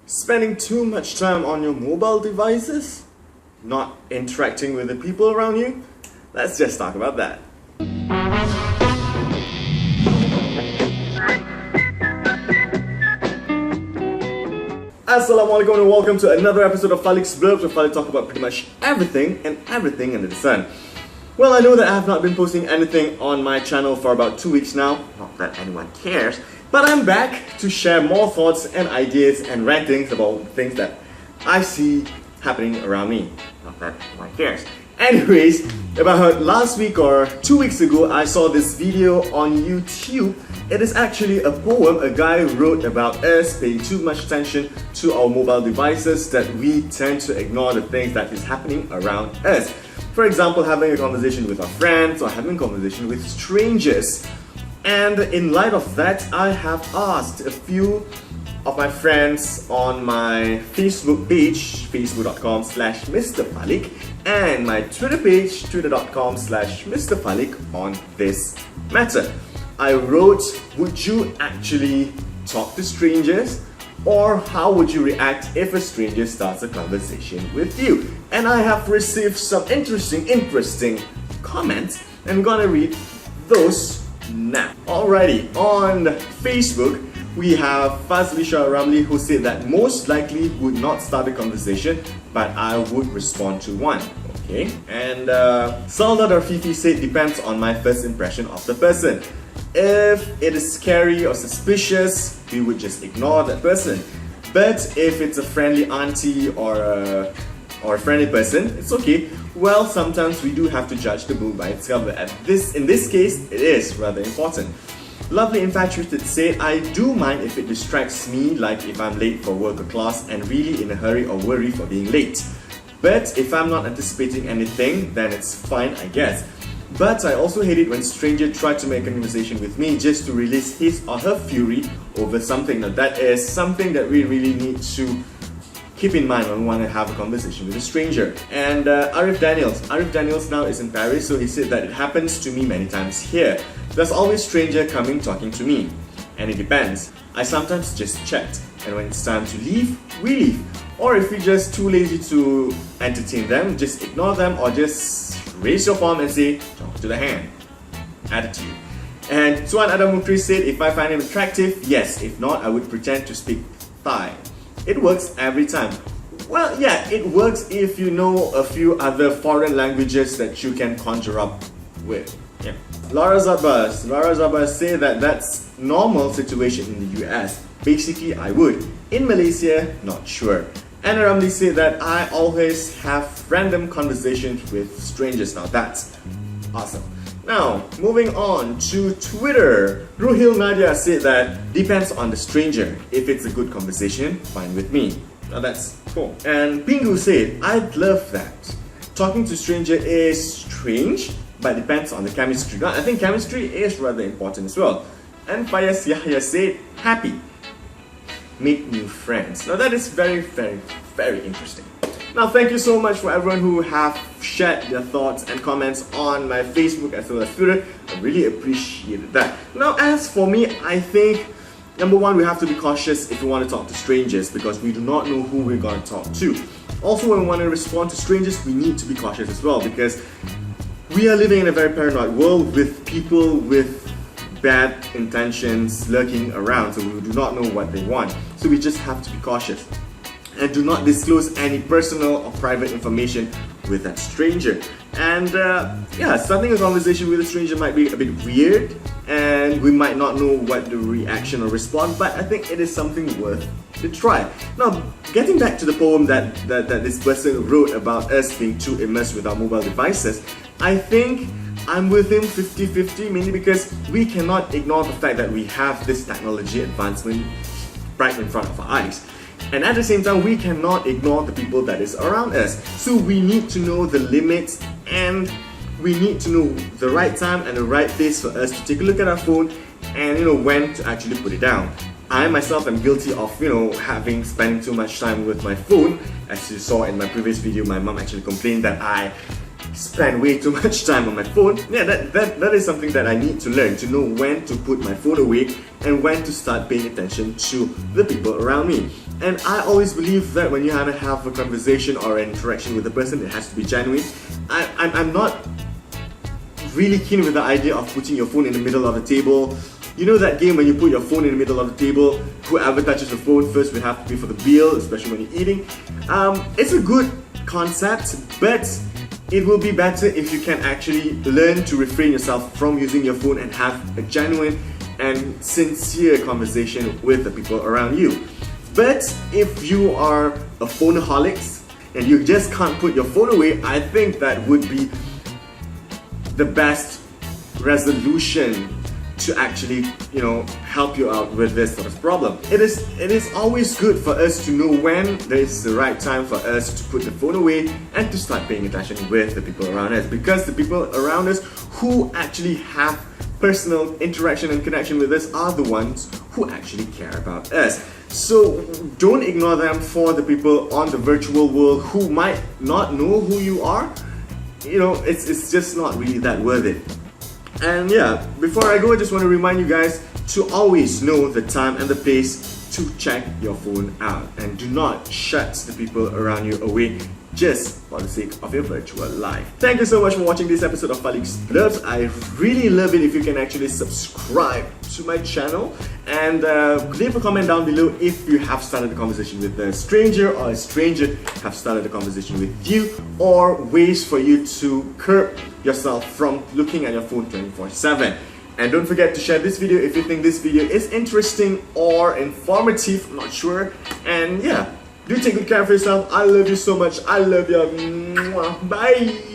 Spending too much time on your mobile devices? Not interacting with the people around you? Let's just talk about that. Assalamualaikum and welcome to another episode of Falik's Blurbs, where Falik talk about pretty much everything and everything under the sun. Well, I know that I have not been posting anything on my channel for about 2 weeks now, not that anyone cares, but I'm back to share more thoughts and ideas and rantings about things that I see happening around me. Not that anyone cares. Anyways, about last week or 2 weeks ago, I saw this video on YouTube. It is actually a poem a guy wrote about us paying too much attention to our mobile devices, that we tend to ignore the things that is happening around us. For example, having a conversation with our friends or having a conversation with strangers. And in light of that, I have asked a few of my friends on my Facebook page, facebook.com/Mr. Falik, and my Twitter page, twitter.com/Mr. Falik, on this matter. I wrote, would you actually talk to strangers? Or how would you react if a stranger starts a conversation with you? And I have received some interesting comments. I'm gonna read those now. Alrighty, on Facebook, we have Fazlisha Ramli, who said that most likely would not start a conversation, but I would respond to one. Okay, and Salda Darfifi said depends on my first impression of the person. If it is scary or suspicious, we would just ignore that person. But if it's a friendly auntie or a friendly person, it's okay. Well, sometimes we do have to judge the book by its cover. In this case, it is rather important. Lovely Infatuated said, I do mind if it distracts me, like if I'm late for work or class and really in a hurry or worry for being late. But if I'm not anticipating anything, then it's fine, I guess. But I also hate it when strangers try to make a conversation with me just to release his or her fury over something. Now that is something that we really need to keep in mind when we want to have a conversation with a stranger. And Arif Daniels now is in Paris, so he said that it happens to me many times here. There's always stranger coming talking to me, and it depends. I sometimes just chat, and when it's time to leave, we leave. Or if we're just too lazy to entertain them, just ignore them or just raise your palm and say, talk to the hand. Attitude. And Tuan Adam Mukri said, if I find him attractive, yes. If not, I would pretend to speak Thai. It works every time. Well, yeah, it works if you know a few other foreign languages that you can conjure up with. Yeah. Laura Zabas said that that's normal situation in the US. Basically, I would. In Malaysia, not sure. And Ramli said that I always have random conversations with strangers. Now that's awesome. Now, moving on to Twitter. Ruhil Nadia said that depends on the stranger. If it's a good conversation, fine with me. Now that's cool. And Pingu said, I'd love that. Talking to stranger is strange, but depends on the chemistry. Now, I think chemistry is rather important as well. And Fayaz Yahya said, happy. Make new friends. Now that is very interesting. Now thank you so much for everyone who have shared their thoughts and comments on my Facebook as well as Twitter. I really appreciated that. Now as for me, I think number one, we have to be cautious if we want to talk to strangers, because we do not know who we're going to talk to. Also, when we want to respond to strangers, we need to be cautious as well, because we are living in a very paranoid world with people with bad intentions lurking around, so we do not know what they want. So we just have to be cautious and do not disclose any personal or private information with that stranger. And yeah, starting a conversation with a stranger might be a bit weird and we might not know what the reaction or response, but I think it is something worth to try. Now, getting back to the poem that this person wrote about us being too immersed with our mobile devices, I think I'm with him 50-50, mainly because we cannot ignore the fact that we have this technology advancement right in front of our eyes. And at the same time, we cannot ignore the people that is around us. So we need to know the limits, and we need to know the right time and the right place for us to take a look at our phone and when to actually put it down. I myself am guilty of spending too much time with my phone. As you saw in my previous video, my mom actually complained that I spend way too much time on my phone. Yeah, that is something that I need to learn, to know when to put my phone away and when to start paying attention to the people around me. And I always believe that when you have a conversation or an interaction with a person, it has to be genuine. I'm not really keen with the idea of putting your phone in the middle of the table. You know that game when you put your phone in the middle of the table, whoever touches the phone first will have to pay for the bill, especially when you're eating. It's a good concept, but it will be better if you can actually learn to refrain yourself from using your phone and have a genuine and sincere conversation with the people around you. But if you are a phoneaholic and you just can't put your phone away, I think that would be the best resolution to actually, help you out with this sort of problem. It is always good for us to know when there is the right time for us to put the phone away and to start paying attention with the people around us, because the people around us who actually have personal interaction and connection with us are the ones who actually care about us. So don't ignore them for the people on the virtual world who might not know who you are. It's just not really that worth it. And yeah, before I go, I just want to remind you guys to always know the time and the place to check your phone out, and do not shut the people around you away just for the sake of your virtual life. Thank you so much for watching this episode of Falik's Blurbs. I really love it if you can actually subscribe to my channel and leave a comment down below if you have started a conversation with a stranger, or a stranger have started a conversation with you, or ways for you to curb yourself from looking at your phone 24/7. And don't forget to share this video if you think this video is interesting or informative, I'm not sure. And yeah, do take good care of yourself. I love you so much. I love you. Bye.